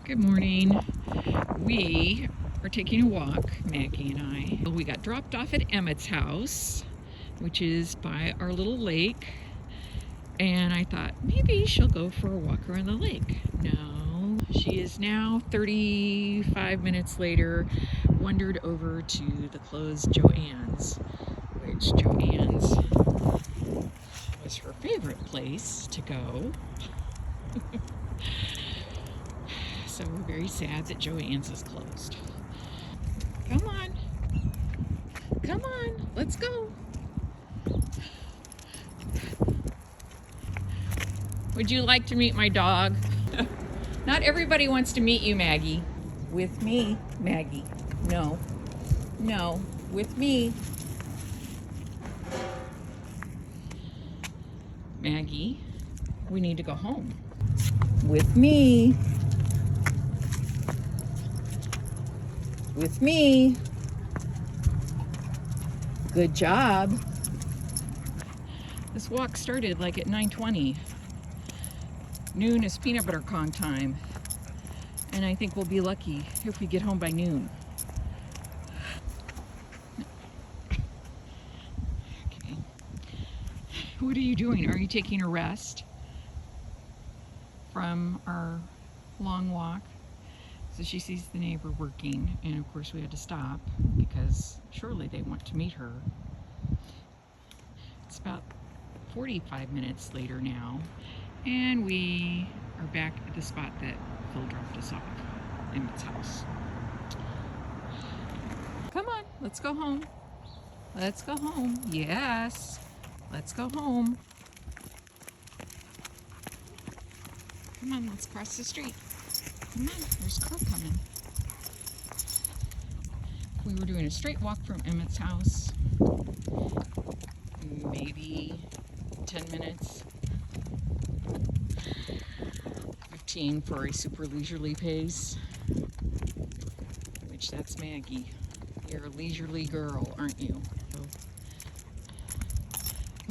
Good morning. We are taking a walk, Maggie and I. We got dropped off at Emmett's house, which is by our little lake. And I thought maybe she'll go for a walk around the lake. No, she is now 35 minutes later, wandered over to the closed Joann's, which Joann's was her favorite place to go. So we're very sad that Joann's is closed. Come on. Come on, let's go. Would you like to meet my dog? Not everybody wants to meet you, Maggie. With me, Maggie. No, no, with me. Maggie, we need to go home. With me. With me. Good job. This walk started like at 9:20. Noon is peanut butter con time. And I think we'll be lucky if we get home by noon. Okay. What are you doing? Are you taking a rest from our long walk? So she sees the neighbor working, and of course we had to stop because surely they want to meet her. It's about 45 minutes later now, and we are back at the spot that Phil dropped us off, Emmett's house. Come on, let's go home. Let's go home. Yes, let's go home. Come on, let's cross the street. Come on, there's a car coming. We were doing a straight walk from Emmett's house. Maybe 10 minutes. 15 for a super leisurely pace. Which that's Maggie. You're a leisurely girl, aren't you?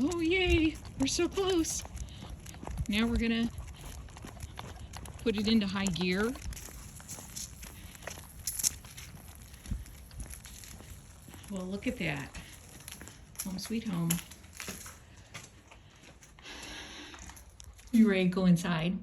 Oh yay, we're so close. Now we're gonna put it into high gear. Well, look at that. Home sweet home. You ready to go inside?